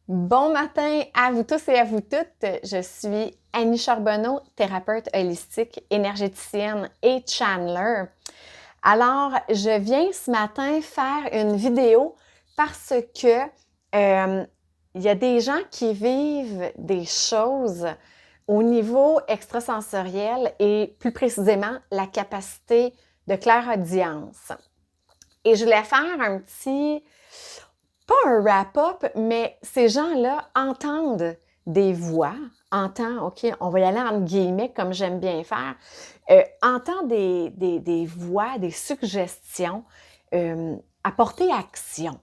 Bon matin à vous tous et à vous toutes. Je suis Annie Charbonneau, thérapeute holistique, énergéticienne et channeler. Alors, je viens ce matin faire une vidéo parce que il y a des gens qui vivent des choses au niveau extrasensoriel et plus précisément la capacité de clairaudience. Et je voulais faire pas un wrap-up, mais ces gens-là entendent des voix, OK, on va y aller entre guillemets comme j'aime bien faire, entendent des voix, des suggestions, apporter action.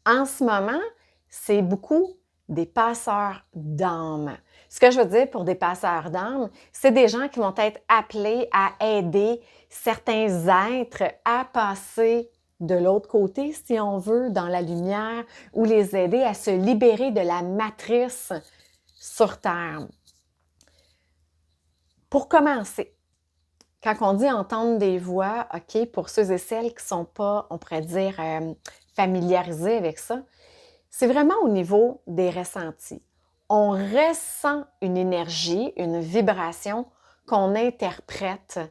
En ce moment, c'est beaucoup des passeurs d'âme. Ce que je veux dire pour des passeurs d'âme, c'est des gens qui vont être appelés à aider certains êtres à passer de l'autre côté, si on veut, dans la lumière, ou les aider à se libérer de la matrice sur Terre. Pour commencer, quand on dit entendre des voix, OK, pour ceux et celles qui ne sont pas, on pourrait dire, familiarisés avec ça, c'est vraiment au niveau des ressentis. On ressent une énergie, une vibration qu'on interprète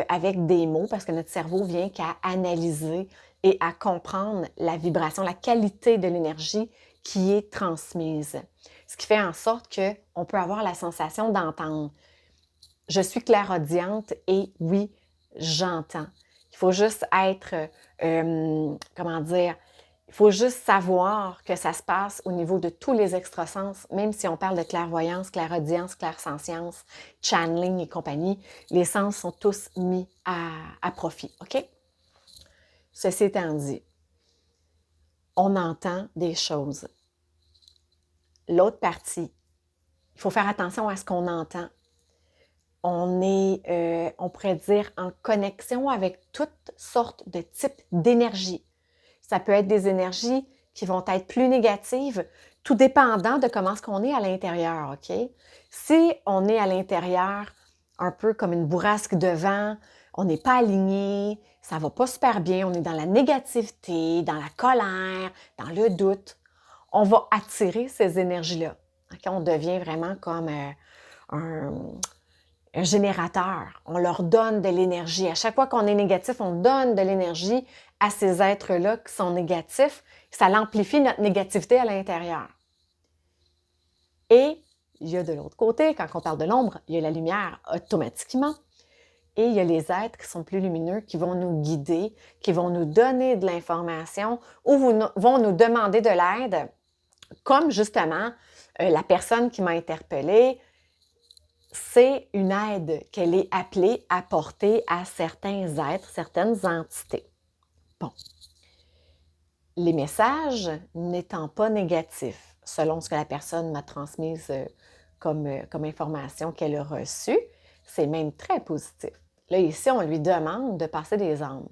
avec des mots parce que notre cerveau vient qu'à analyser et à comprendre la vibration, la qualité de l'énergie qui est transmise. Ce qui fait en sorte qu'on peut avoir la sensation d'entendre. Je suis clairaudiente et oui, j'entends. Il faut juste être, comment dire, il faut juste savoir que ça se passe au niveau de tous les extrasens, même si on parle de clairvoyance, clairaudience, clairsentience, channeling et compagnie, les sens sont tous mis à profit, OK? Ceci étant dit, on entend des choses. L'autre partie, il faut faire attention à ce qu'on entend. On est, on pourrait dire, en connexion avec toutes sortes de types d'énergie. Ça peut être des énergies qui vont être plus négatives, tout dépendant de comment est-ce qu'on est à l'intérieur, OK? Si on est à l'intérieur un peu comme une bourrasque de vent, on n'est pas aligné, ça va pas super bien, on est dans la négativité, dans la colère, dans le doute, on va attirer ces énergies-là. OK? On devient vraiment comme un générateur. On leur donne de l'énergie. À chaque fois qu'on est négatif, on donne de l'énergie à ces êtres-là qui sont négatifs. Ça amplifie notre négativité à l'intérieur. Et il y a de l'autre côté, quand on parle de l'ombre, il y a la lumière automatiquement. Et il y a les êtres qui sont plus lumineux, qui vont nous guider, qui vont nous donner de l'information ou vont nous demander de l'aide, comme justement la personne qui m'a interpellée, c'est une aide qu'elle est appelée à porter à certains êtres, certaines entités. Bon. Les messages n'étant pas négatifs, selon ce que la personne m'a transmise comme information qu'elle a reçue, c'est même très positif. Là, ici, on lui demande de passer des âmes,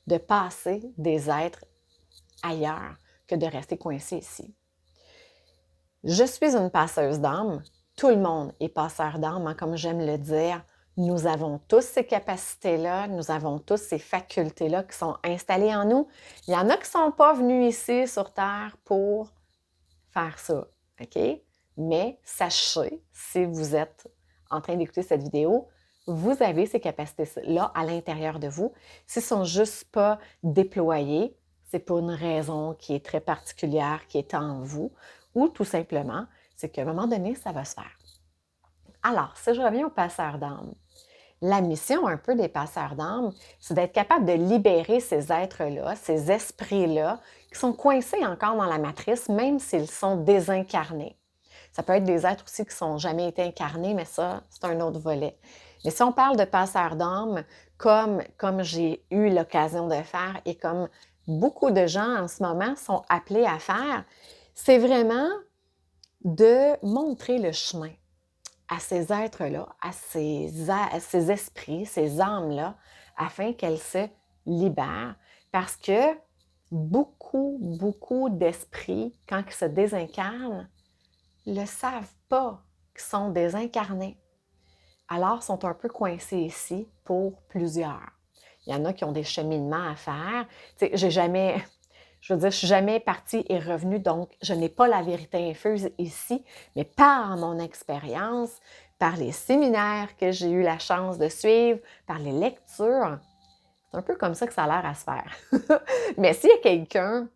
de passer des êtres ailleurs que de rester coincé ici. Je suis une passeuse d'âme. Tout le monde est passeur d'âme, hein, comme j'aime le dire. Nous avons tous ces capacités-là, nous avons tous ces facultés-là qui sont installées en nous. Il y en a qui ne sont pas venus ici sur Terre pour faire ça, OK? Mais sachez, si vous êtes en train d'écouter cette vidéo, vous avez ces capacités-là à l'intérieur de vous. S'ils ne sont juste pas déployés, c'est pour une raison qui est très particulière, qui est en vous, ou tout simplement, c'est qu'à un moment donné, ça va se faire. Alors, si je reviens aux passeurs d'âme, la mission un peu des passeurs d'âme, c'est d'être capable de libérer ces êtres-là, ces esprits-là, qui sont coincés encore dans la matrice, même s'ils sont désincarnés. Ça peut être des êtres aussi qui n'ont jamais été incarnés, mais ça, c'est un autre volet. Mais si on parle de passeurs d'âme, comme j'ai eu l'occasion de faire et comme beaucoup de gens en ce moment sont appelés à faire, c'est vraiment de montrer le chemin à ces êtres-là, à ces esprits, ces âmes-là, afin qu'elles se libèrent. Parce que beaucoup d'esprits, quand ils se désincarnent, ne savent pas qu'ils sont désincarnés. Alors, sont un peu coincés ici pour plusieurs. Il y en a qui ont des cheminements à faire. Tu sais, Je veux dire, je suis jamais partie et revenue, donc je n'ai pas la vérité infuse ici, mais par mon expérience, par les séminaires que j'ai eu la chance de suivre, par les lectures, c'est un peu comme ça que ça a l'air à se faire. Mais s'il y a quelqu'un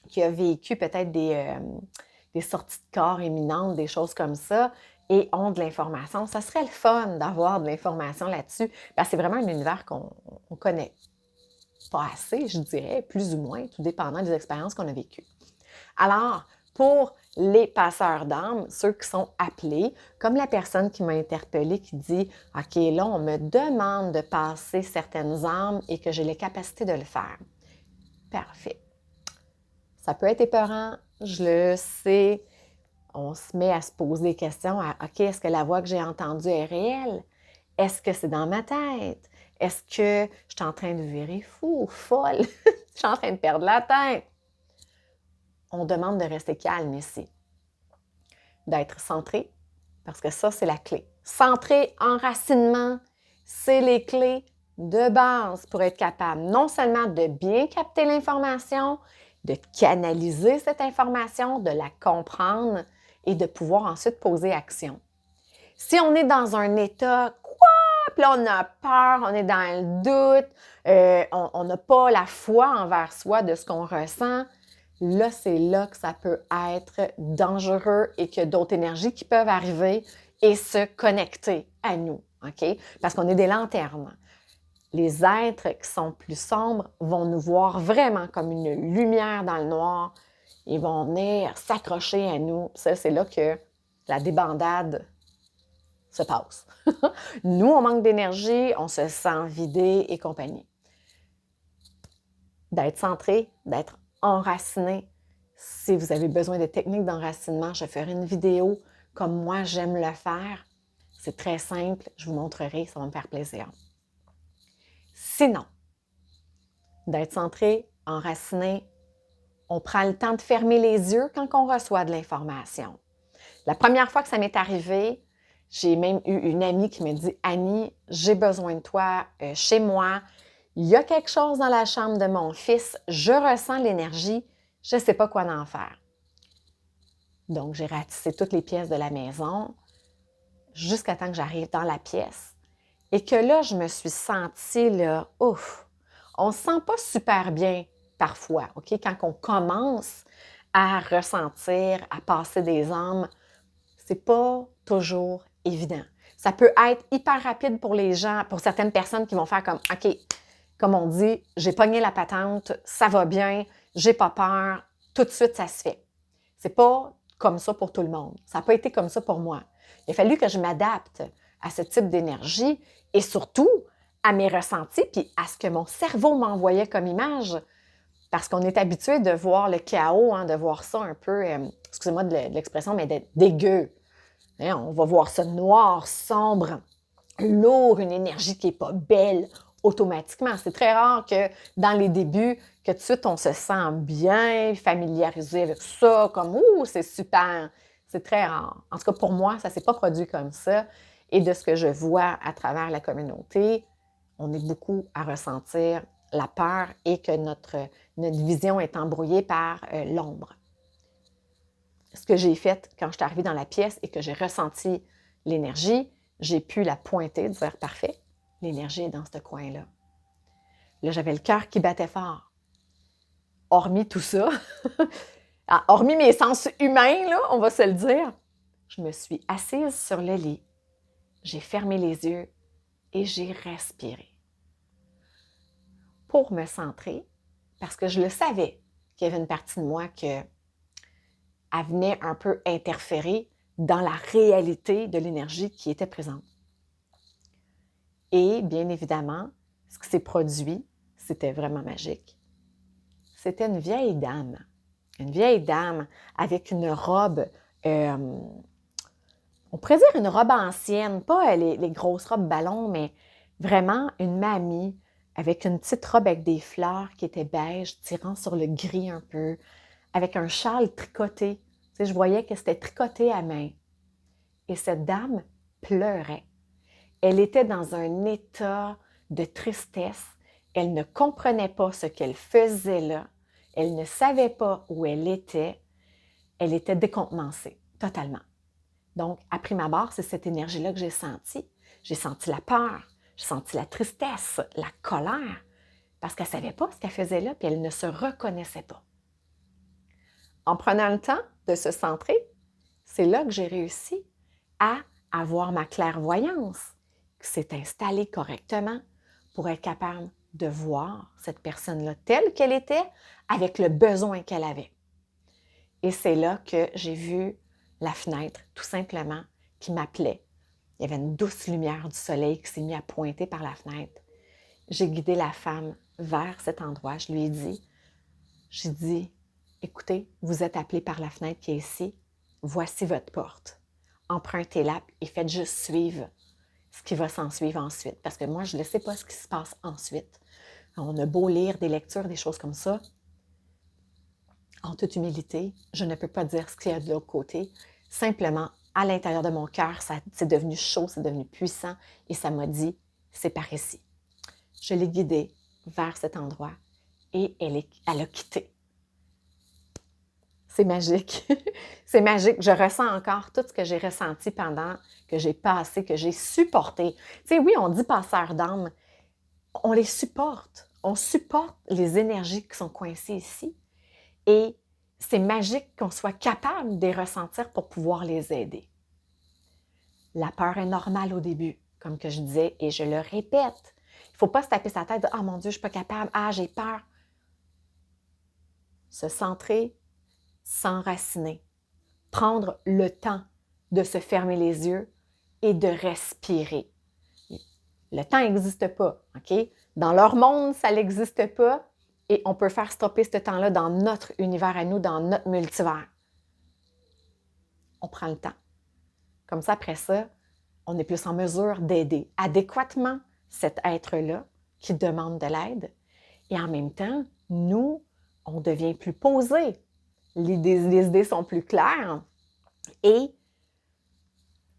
qui a vécu peut-être des sorties de corps imminentes, des choses comme ça, et ont de l'information, ça serait le fun d'avoir de l'information là-dessus, parce que c'est vraiment un univers qu'on connaît pas assez, je dirais, plus ou moins, tout dépendant des expériences qu'on a vécues. Alors, pour les passeurs d'âme, ceux qui sont appelés, comme la personne qui m'a interpellée qui dit « OK, là, on me demande de passer certaines âmes et que j'ai les capacités de le faire. » Parfait. Ça peut être épeurant, je le sais. On se met à se poser des questions à « OK, est-ce que la voix que j'ai entendue est réelle? Est-ce que c'est dans ma tête? Est-ce que je suis en train de virer fou, folle? Je suis en train de perdre la tête? » On demande de rester calme ici, d'être centré, parce que ça, c'est la clé. Centré, enracinement, c'est les clés de base pour être capable non seulement de bien capter l'information, de canaliser cette information, de la comprendre et de pouvoir ensuite poser action. Si on est dans un état « quoi? » Puis là, on a peur, on est dans le doute, on n'a pas la foi envers soi de ce qu'on ressent, là, c'est là que ça peut être dangereux et qu'il y a d'autres énergies qui peuvent arriver et se connecter à nous, OK? Parce qu'on est des lanternes. Les êtres qui sont plus sombres vont nous voir vraiment comme une lumière dans le noir. Ils vont venir s'accrocher à nous. Ça, c'est là que la débandade se passe. Nous, on manque d'énergie, on se sent vidé et compagnie. D'être centré, d'être enraciné. Si vous avez besoin de techniques d'enracinement, je ferai une vidéo comme moi j'aime le faire. C'est très simple, je vous montrerai, ça va me faire plaisir. Sinon, d'être centré, enraciné, on prend le temps de fermer les yeux quand on reçoit de l'information. La première fois que ça m'est arrivé, j'ai même eu une amie qui me dit « Annie, j'ai besoin de toi chez moi. Il y a quelque chose dans la chambre de mon fils. Je ressens l'énergie. Je ne sais pas quoi en faire. » Donc, j'ai ratissé toutes les pièces de la maison jusqu'à temps que j'arrive dans la pièce. Et que là, je me suis sentie, là, ouf, on ne se sent pas super bien parfois, OK? Quand on commence à ressentir, à passer des âmes, c'est pas toujours évident. Ça peut être hyper rapide pour les gens, pour certaines personnes qui vont faire comme, OK, comme on dit, j'ai pogné la patente, ça va bien, j'ai pas peur, tout de suite, ça se fait. C'est pas comme ça pour tout le monde. Ça n'a pas été comme ça pour moi. Il a fallu que je m'adapte à ce type d'énergie et surtout à mes ressentis puis à ce que mon cerveau m'envoyait comme image. Parce qu'on est habitué de voir le chaos, hein, de voir ça un peu, excusez-moi de l'expression, mais d'être dégueu. Hein, on va voir ça noir, sombre, lourd, une énergie qui n'est pas belle automatiquement. C'est très rare que dans les débuts, que tout de suite on se sent bien familiarisé avec ça, comme « Ouh, c'est super ». C'est très rare. En tout cas, pour moi, ça ne s'est pas produit comme ça. Et de ce que je vois à travers la communauté, on est beaucoup à ressentir la peur et que notre vision est embrouillée par l'ombre. Ce que j'ai fait quand je suis arrivée dans la pièce et que j'ai ressenti l'énergie, j'ai pu la pointer, dire « Parfait, l'énergie est dans ce coin-là ». Là, j'avais le cœur qui battait fort. Hormis tout ça, hormis mes sens humains, là, on va se le dire, je me suis assise sur le lit, j'ai fermé les yeux et j'ai respiré pour me centrer, parce que je le savais qu'il y avait une partie de moi que elle venait un peu interférer dans la réalité de l'énergie qui était présente. Et bien évidemment, ce qui s'est produit, c'était vraiment magique. C'était une vieille dame avec une robe, on pourrait dire une robe ancienne, pas les grosses robes ballons, mais vraiment une mamie avec une petite robe avec des fleurs qui était beige, tirant sur le gris un peu, avec un châle tricoté. Tu sais, je voyais que c'était tricoté à main. Et cette dame pleurait. Elle était dans un état de tristesse. Elle ne comprenait pas ce qu'elle faisait là. Elle ne savait pas où elle était décontenancée, totalement. Donc, à prime abord, c'est cette énergie-là que j'ai sentie. J'ai senti la peur, j'ai senti la tristesse, la colère, parce qu'elle ne savait pas ce qu'elle faisait là, puis elle ne se reconnaissait pas. En prenant le temps de se centrer, c'est là que j'ai réussi à avoir ma clairvoyance qui s'est installée correctement pour être capable de voir cette personne-là telle qu'elle était avec le besoin qu'elle avait. Et c'est là que j'ai vu la fenêtre, tout simplement, qui m'appelait. Il y avait une douce lumière du soleil qui s'est mise à pointer par la fenêtre. J'ai guidé la femme vers cet endroit. Je lui ai dit, écoutez, vous êtes appelé par la fenêtre qui est ici. Voici votre porte. Empruntez-la et faites juste suivre ce qui va s'en suivre ensuite. Parce que moi, je ne sais pas ce qui se passe ensuite. On a beau lire des lectures, des choses comme ça. En toute humilité, je ne peux pas dire ce qu'il y a de l'autre côté. Simplement, à l'intérieur de mon cœur, c'est devenu chaud, c'est devenu puissant et ça m'a dit, c'est par ici. Je l'ai guidée vers cet endroit et elle a quitté. C'est magique. C'est magique. Je ressens encore tout ce que j'ai ressenti pendant que j'ai passé, que j'ai supporté. Tu sais, oui, on dit passeur d'âme. On les supporte. On supporte les énergies qui sont coincées ici. Et c'est magique qu'on soit capable de les ressentir pour pouvoir les aider. La peur est normale au début, comme que je disais, et je le répète. Il ne faut pas se taper sa tête de « Ah mon Dieu, je ne suis pas capable. Ah, j'ai peur. » Se centrer, s'enraciner, prendre le temps de se fermer les yeux et de respirer. Le temps n'existe pas, OK? Dans leur monde, ça n'existe pas et on peut faire stopper ce temps-là dans notre univers à nous, dans notre multivers. On prend le temps. Comme ça, après ça, on est plus en mesure d'aider adéquatement cet être-là qui demande de l'aide. Et en même temps, nous, on devient plus posé. Les idées sont plus claires et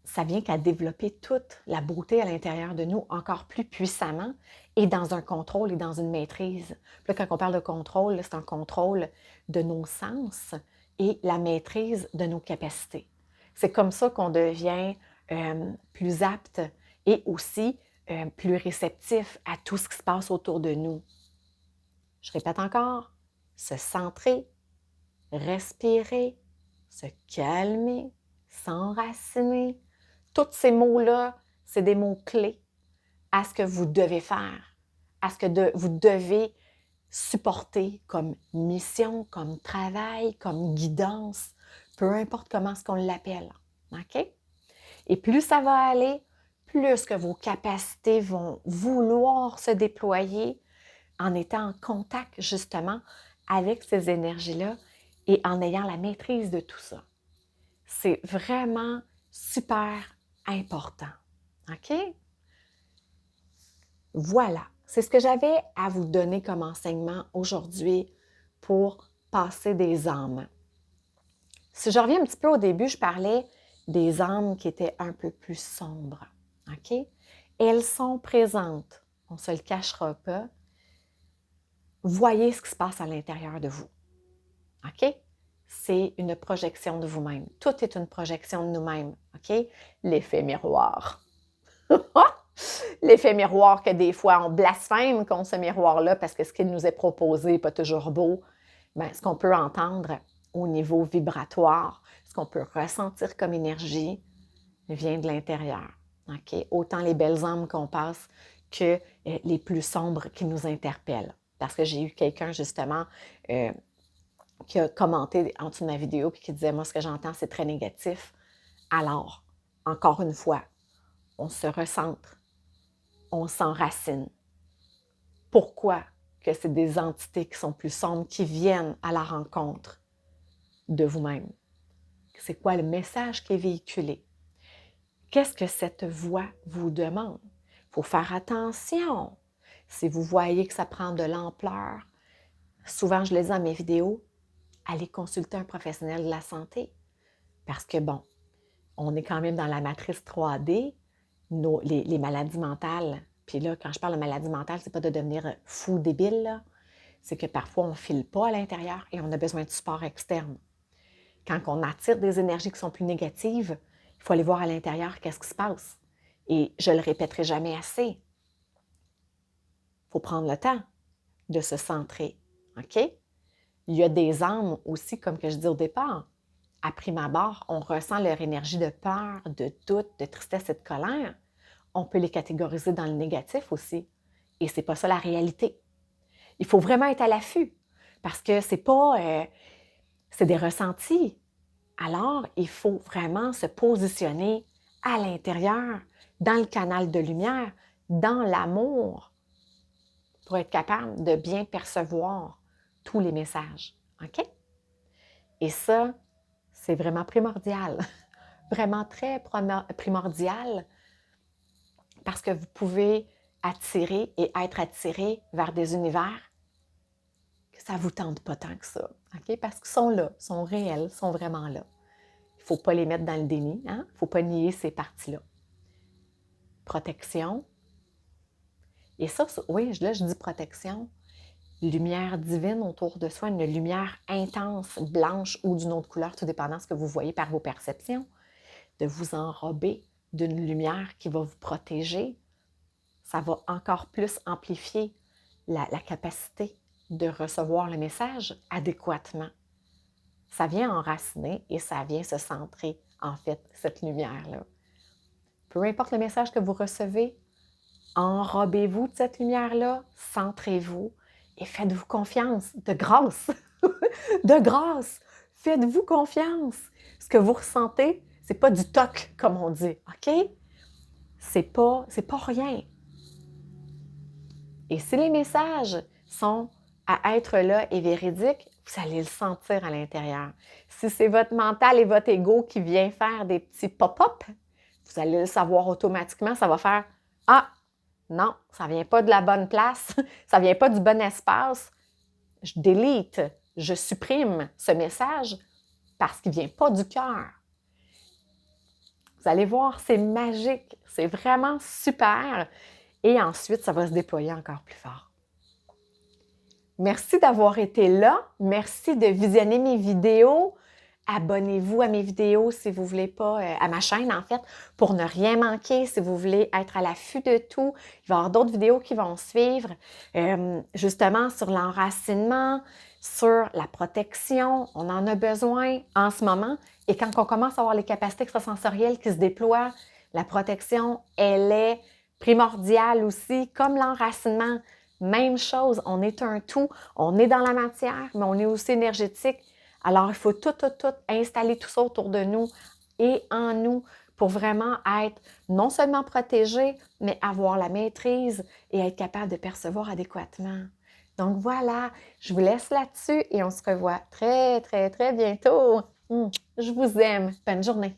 ça vient qu'à développer toute la beauté à l'intérieur de nous encore plus puissamment et dans un contrôle et dans une maîtrise. Puis là, quand on parle de contrôle, c'est un contrôle de nos sens et la maîtrise de nos capacités. C'est comme ça qu'on devient plus apte et aussi plus réceptif à tout ce qui se passe autour de nous. Je répète encore, se centrer, respirer, se calmer, s'enraciner. Tous ces mots-là, c'est des mots-clés à ce que vous devez faire, à ce que vous devez supporter comme mission, comme travail, comme guidance, peu importe comment est-ce qu'on l'appelle. OK? Et plus ça va aller, plus que vos capacités vont vouloir se déployer en étant en contact justement avec ces énergies-là et en ayant la maîtrise de tout ça. C'est vraiment super important. OK? Voilà, c'est ce que j'avais à vous donner comme enseignement aujourd'hui pour passer des âmes. Si je reviens un petit peu au début, je parlais des âmes qui étaient un peu plus sombres. OK? Elles sont présentes, on ne se le cachera pas. Voyez ce qui se passe à l'intérieur de vous. OK? C'est une projection de vous-même. Tout est une projection de nous-mêmes. OK? L'effet miroir. L'effet miroir que des fois on blasphème contre ce miroir-là parce que ce qui nous est proposé n'est pas toujours beau. Bien, ce qu'on peut entendre au niveau vibratoire, ce qu'on peut ressentir comme énergie, vient de l'intérieur. Okay? Autant les belles âmes qu'on passe que les plus sombres qui nous interpellent. Parce que j'ai eu quelqu'un justement qui a commenté en dessous de ma vidéo et qui disait « Moi, ce que j'entends, c'est très négatif. » Alors, encore une fois, on se recentre, on s'enracine. Pourquoi que c'est des entités qui sont plus sombres qui viennent à la rencontre de vous-même? C'est quoi le message qui est véhiculé? Qu'est-ce que cette voix vous demande? Il faut faire attention. Si vous voyez que ça prend de l'ampleur, souvent je le dis dans mes vidéos, allez consulter un professionnel de la santé. Parce que bon, on est quand même dans la matrice 3D, les maladies mentales. Puis là, quand je parle de maladie mentale, c'est pas de devenir fou, débile, là. c'est que parfois on ne file pas à l'intérieur et on a besoin de support externe. Quand on attire des énergies qui sont plus négatives, il faut aller voir à l'intérieur qu'est-ce qui se passe. Et je ne le répéterai jamais assez. Il faut prendre le temps de se centrer. OK? Il y a des âmes aussi, comme que je dis au départ. À prime abord, on ressent leur énergie de peur, de doute, de tristesse et de colère. On peut les catégoriser dans le négatif aussi. Et ce n'est pas ça la réalité. Il faut vraiment être à l'affût parce que c'est pas... c'est des ressentis. Alors, il faut vraiment se positionner à l'intérieur, dans le canal de lumière, dans l'amour, pour être capable de bien percevoir tous les messages. OK? Et ça, c'est vraiment primordial. Vraiment très primordial parce que vous pouvez attirer et être attiré vers des univers que ça ne vous tente pas tant que ça. OK? Parce qu'ils sont là, sont réels, sont vraiment là. Il ne faut pas les mettre dans le déni. Il ne faut pas nier ces parties-là. Protection. Et ça, oui, là, je dis protection. Lumière divine autour de soi, une lumière intense, blanche ou d'une autre couleur, tout dépendant de ce que vous voyez par vos perceptions. De vous enrober d'une lumière qui va vous protéger. Ça va encore plus amplifier la capacité de recevoir le message adéquatement. Ça vient enraciner et ça vient se centrer, en fait, cette lumière-là. Peu importe le message que vous recevez, enrobez-vous de cette lumière-là, centrez-vous et faites-vous confiance, de grâce, de grâce, faites-vous confiance. Ce que vous ressentez, c'est pas du toc, comme on dit, OK? C'est pas rien. Et si les messages sont à être là et véridiques, vous allez le sentir à l'intérieur. Si c'est votre mental et votre ego qui vient faire des petits pop-up, vous allez le savoir automatiquement, ça va faire « Ah, non, ça ne vient pas de la bonne place, ça ne vient pas du bon espace. Je délite, je supprime ce message parce qu'il ne vient pas du cœur. » Vous allez voir, c'est magique, c'est vraiment super. Et ensuite, ça va se déployer encore plus fort. Merci d'avoir été là. Merci de visionner mes vidéos. Abonnez-vous à mes vidéos si vous ne voulez pas, à ma chaîne en fait, pour ne rien manquer, si vous voulez être à l'affût de tout. Il va y avoir d'autres vidéos qui vont suivre, justement sur l'enracinement, sur la protection. On en a besoin en ce moment. Et quand on commence à avoir les capacités extrasensorielles qui se déploient, la protection, elle est primordiale aussi, comme l'enracinement. Même chose, on est un tout, on est dans la matière, mais on est aussi énergétique. Alors, il faut tout installer tout ça autour de nous et en nous pour vraiment être non seulement protégé, mais avoir la maîtrise et être capable de percevoir adéquatement. Donc voilà, je vous laisse là-dessus et on se revoit très bientôt. Je vous aime. Bonne journée.